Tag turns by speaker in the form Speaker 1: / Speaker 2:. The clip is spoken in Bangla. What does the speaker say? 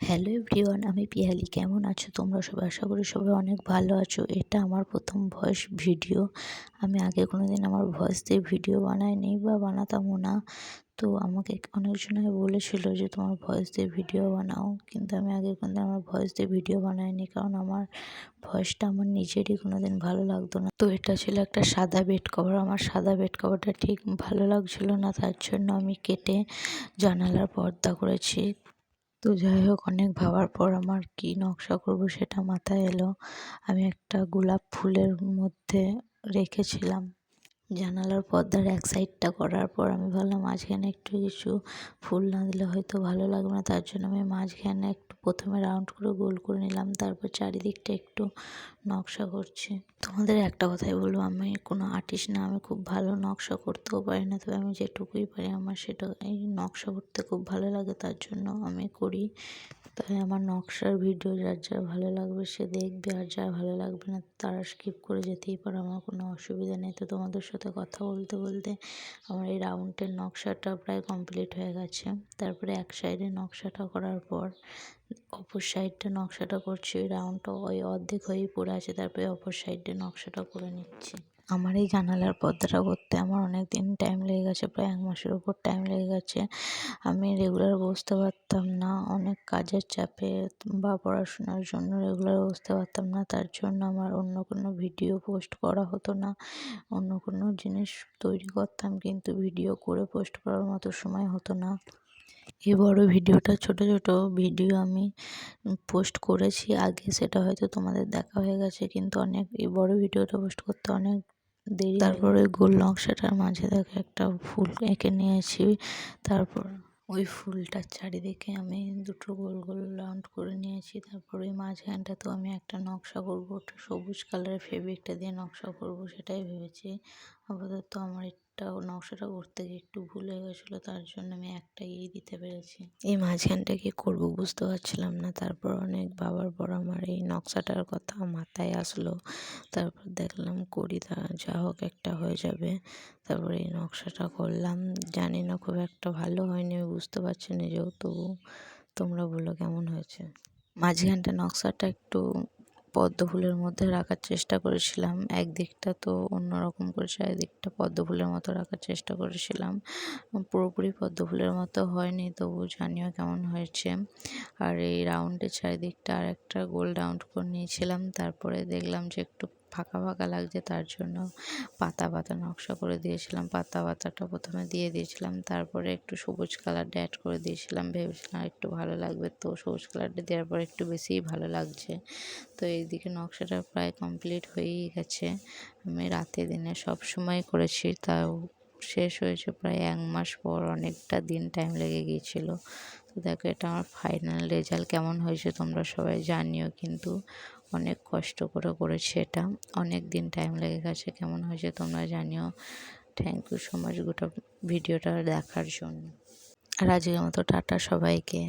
Speaker 1: হ্যালো এভরিওয়ান, আমি পিয়ালি। কেমন আছো তোমরা সবাই? আশা করি সবাই অনেক ভালো আছো। এটা আমার প্রথম ভয়েস ভিডিও। আমি আগে কোনোদিন আমার ভয়েস দিয়ে ভিডিও বানাইনি বা বানাতামও না। তো আমাকে অনেকজনে বলেছিল যে তোমার ভয়েস দিয়ে ভিডিও বানাও, কিন্তু আমি আগে কোনোদিন আমার ভয়েস দিয়ে ভিডিও বানাইনি, কারণ আমার ভয়েসটা আমার নিজেরই কোনোদিন ভালো লাগতো না। তো এটা ছিল একটা সাদা বেড কভার। আমার সাদা বেড কভারটা ঠিক ভালো লাগছিল না, তার জন্য আমি কেটে জানালার পর্দা করেছি। তো যাই হোক, অনেক ভাবার পর আমার কি নকশা করব সেটা মাথায় এলো। আমি একটা গোলাপ ফুলের মধ্যে রেখেছিলাম। জানালার পর্দার এক সাইডটা করার পর আমি ভাবলাম মাঝখানে একটু কিছু ফুল না দিলে হয়তো ভালো লাগবে না, তার জন্য আমি মাঝখানে একটু প্রথমে রাউন্ড করে গোল করে নিলাম, তারপর চারিদিকটা একটু নকশা করছি। তোমাদের একটা কথাই বলবো, আমি কোনো আর্টিস্ট না, আমি খুব ভালো নকশা করতেও পারি না, তবে আমি যেটুকুই পারি আমার সেটা এই নকশা করতে খুব ভালো লাগে, তার জন্য আমি করি। তাই আমার নকশার ভিডিও যার যার ভালো লাগবে সে দেখবে, আর যার ভালো লাগবে না তারা স্কিপ করে যেতেই পারে, আমার কোনো অসুবিধা নেই। তো তোমাদের সাথে কথা বলতে বলতে আমার এই রাউন্ডের নকশাটা প্রায় কমপ্লিট হয়ে গেছে। তারপরে এক সাইডে নকশাটা করার পর অপর সাইডটা নকশাটা করছি। ওই রাউন্ডটা ওই অর্ধেক হয়েই পড়ে আছে, তারপরে অপর সাইডে নকশাটা করে নিচ্ছি। আমার এই জানালার পর্দাটা করতে আমার অনেক দিন টাইম লেগে গেছে, প্রায় 1 মাসের উপর টাইম লেগে গেছে। আমি রেগুলার বসতে পারতাম না, অনেক কাজের চাপে বা পড়াশোনার জন্য রেগুলার বসতে পারতাম না, তার জন্য আমার অন্য কোনো ভিডিও পোস্ট করা হতো না। অন্য কোনো জিনিস তৈরি করতাম, কিন্তু ভিডিও করে পোস্ট করার মতো সময় হতো না। এই বড় ভিডিওটা ছোট ছোট ভিডিও আমি পোস্ট করেছি আগে, সেটা হয়তো তোমাদের দেখা হয়ে গেছে, কিন্তু অনেক এই বড় ভিডিওটা পোস্ট করতে অনেক দেরি। তারপরে গোল নকশাটার মাঝে দেখে একটা ফুল এঁকে নিয়েছি। তারপর ওই ফুলটার চারিদিকে আমি দুটো গোল গোল রাউন্ড করে নিয়েছি। তারপর ওই মাঝখানটাতেও আমি একটা নকশা করবো, ওটা সবুজ কালারের ফেব্রিকটা দিয়ে নকশা করবো, সেটাই ভেবেছি। আপাতত আমার নকশাটা করতে গিয়ে একটু ভুল হয়ে গেছিলো, তার জন্য আমি একটাই দিতে পেরেছি। এই মাঝখানটা কি করবো বুঝতে পারছিলাম না। তারপর অনেক ভাবার পর আমার এই নকশাটার কথা মাথায় আসলো। তারপর দেখলাম করি, যা হোক একটা হয়ে যাবে। তারপরে এই নকশাটা করলাম। জানি না, খুব একটা ভালো হয়নি, আমি বুঝতে পারছি নিজেও, তবু তোমরা বলো কেমন হয়েছে। মাঝখানটা নকশাটা একটু পদ্ম ফুলের মধ্যে রাখার চেষ্টা করেছিলাম, একদিকটা তো অন্যরকম করেছি, একদিকটা পদ্ম ফুলের মতো রাখার চেষ্টা করেছিলাম। পুরোপুরি পদ্ম ফুলের মতো হয়নি, তবু জানিও কেমন হয়েছে। আর এই রাউন্ডের চারিদিকটা আর একটা গোল রাউন্ড করে নিয়েছিলাম। তারপরে দেখলাম যে একটু ফাঁকা ফাঁকা লাগছে, তার জন্য পাতা পাতা নকশা করে দিয়েছিলাম। পাতাটা প্রথমে দিয়ে দিয়েছিলাম, তারপরে একটু সবুজ কালারটা অ্যাড করে দিয়েছিলাম, ভেবেছিলাম একটু ভালো লাগবে, তো সবুজ কালারটা দেওয়ার পর একটু বেশিই ভালো লাগছে। তো এইদিকে নকশাটা প্রায় কমপ্লিট হয়েই গেছে। আমি রাতে দিনে সব সময় করেছি, তাও শেষ হয়েছে প্রায় 1 মাস পর, অনেকটা দিন টাইম লেগে গিয়েছিলো। তো দেখো, এটা আমার ফাইনাল রেজাল্ট কেমন হয়েছে তোমরা সবাই জানিও, কিন্তু অনেক কষ্ট করে করেছি এটা, অনেক দিন টাইম লেগে গেছে। কেমন হয়েছে তোমরা জানিও। থ্যাংক ইউ সো মাচ গোটা ভিডিওটা দেখার জন্য। আর আজকের মতো টাটা সবাইকে।